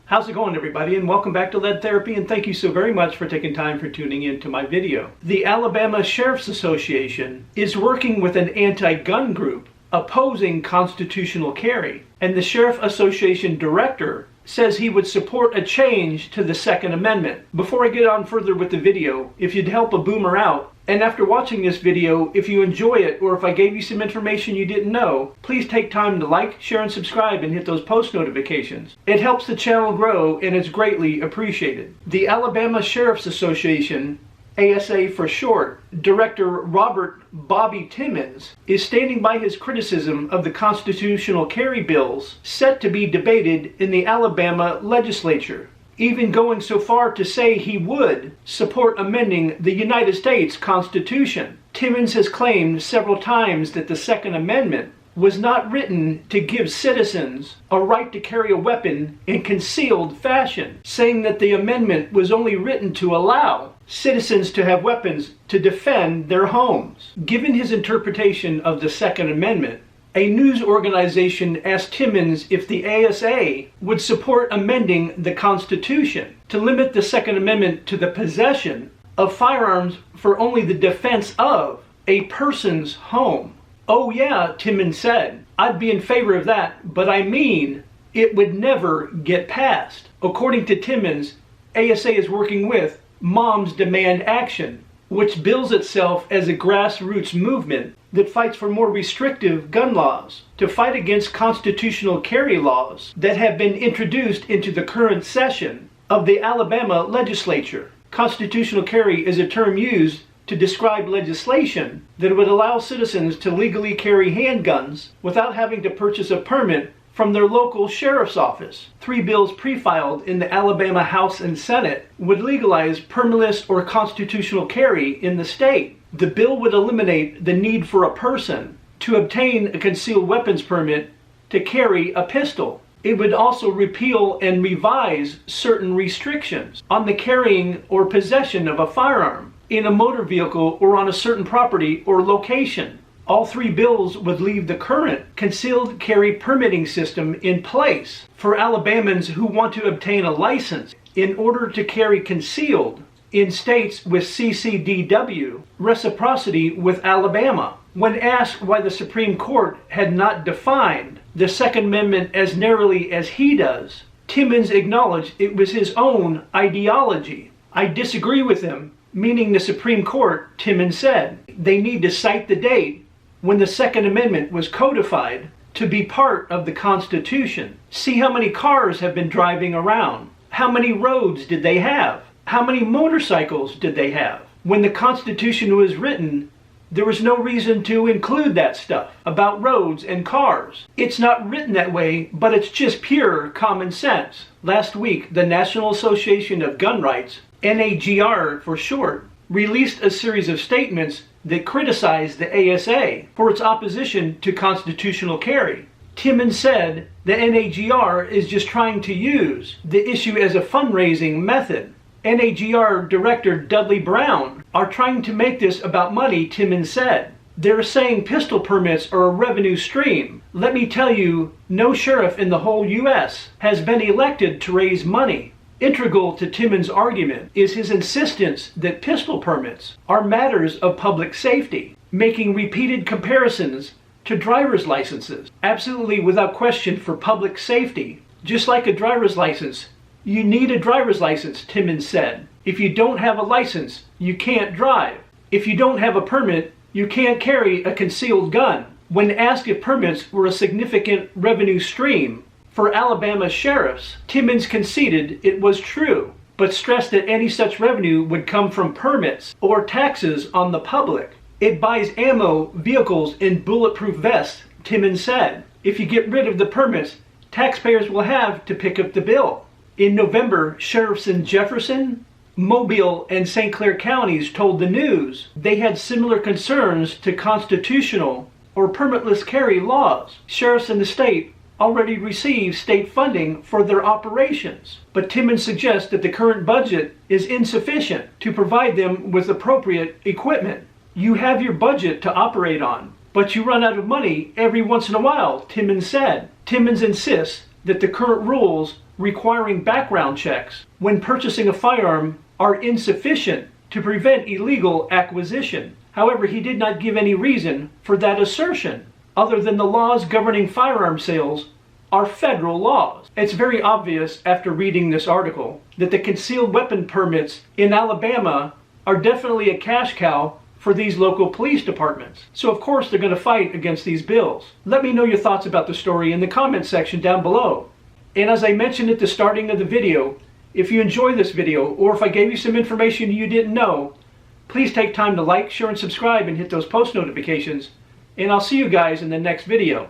How's it going, everybody, and welcome back to Lead Therapy, and thank you so very much for taking time for tuning in to my video. The Alabama Sheriff's Association is working with an anti-gun group opposing constitutional carry, and the Sheriff Association director says he would support a change to the Second Amendment. Before I get on further with the video, if you'd help a boomer out, and after watching this video, if you enjoy it or if I gave you some information you didn't know, please take time to like, share, and subscribe and hit those post notifications. It helps the channel grow and it's greatly appreciated. The Alabama Sheriff's Association, ASA for short, Director Robert Bobby Timmons is standing by his criticism of the constitutional carry bills set to be debated in the Alabama legislature, even going so far to say he would support amending the United States Constitution. Timmons has claimed several times that the Second Amendment was not written to give citizens a right to carry a weapon in concealed fashion, saying that the amendment was only written to allow citizens to have weapons to defend their homes. Given his interpretation of the Second Amendment, a news organization asked Timmons if the ASA would support amending the Constitution to limit the Second Amendment to the possession of firearms for only the defense of a person's home. "Oh yeah," Timmons said, "I'd be in favor of that, but I mean, it would never get passed." According to Timmons, ASA is working with Moms Demand Action, which bills itself as a grassroots movement that fights for more restrictive gun laws to fight against constitutional carry laws that have been introduced into the current session of the Alabama legislature. Constitutional carry is a term used to describe legislation that would allow citizens to legally carry handguns without having to purchase a permit from their local sheriff's office. 3 bills pre-filed in the Alabama House and Senate would legalize permitless or constitutional carry in the state. The bill would eliminate the need for a person to obtain a concealed weapons permit to carry a pistol. It would also repeal and revise certain restrictions on the carrying or possession of a firearm in a motor vehicle or on a certain property or location. All 3 bills would leave the current concealed carry permitting system in place for Alabamans who want to obtain a license in order to carry concealed in states with CCDW reciprocity with Alabama. When asked why the Supreme Court had not defined the Second Amendment as narrowly as he does, Timmons acknowledged it was his own ideology. "I disagree with him," meaning the Supreme Court, Timmons said. "They need to cite the date when the Second Amendment was codified to be part of the Constitution. See how many cars have been driving around. How many roads did they have? How many motorcycles did they have? When the Constitution was written, there was no reason to include that stuff about roads and cars. It's not written that way, but it's just pure common sense." Last week, the National Association of Gun Rights, NAGR for short, released a series of statements that criticized the ASA for its opposition to constitutional carry. Timmons said the NAGR is just trying to use the issue as a fundraising method. NAGR Director Dudley Brown are trying to make this about money, Timmons said. "They're saying pistol permits are a revenue stream. Let me tell you, no sheriff in the whole U.S. has been elected to raise money." Integral to Timmons' argument is his insistence that pistol permits are matters of public safety, making repeated comparisons to driver's licenses absolutely without question for public safety. Just like a driver's license, you need a driver's license, Timmons said. If you don't have a license, you can't drive. If you don't have a permit, you can't carry a concealed gun. When asked if permits were a significant revenue stream for Alabama sheriffs, Timmons conceded it was true, but stressed that any such revenue would come from permits or taxes on the public. "It buys ammo, vehicles, and bulletproof vests," Timmons said. "If you get rid of the permits, taxpayers will have to pick up the bill." In November, sheriffs in Jefferson, Mobile, and St. Clair counties told the news they had similar concerns to constitutional or permitless carry laws. Sheriffs in the state already receive state funding for their operations, but Timmons suggests that the current budget is insufficient to provide them with appropriate equipment. "You have your budget to operate on, but you run out of money every once in a while," Timmons said. Timmons insists that the current rules requiring background checks when purchasing a firearm are insufficient to prevent illegal acquisition. However, he did not give any reason for that assertion, other than the laws governing firearm sales are federal laws. It's very obvious after reading this article that the concealed weapon permits in Alabama are definitely a cash cow for these local police departments. So of course they're going to fight against these bills. Let me know your thoughts about the story in the comments section down below. And as I mentioned at the starting of the video, if you enjoyed this video, or if I gave you some information you didn't know, please take time to like, share, and subscribe and hit those post notifications. And I'll see you guys in the next video.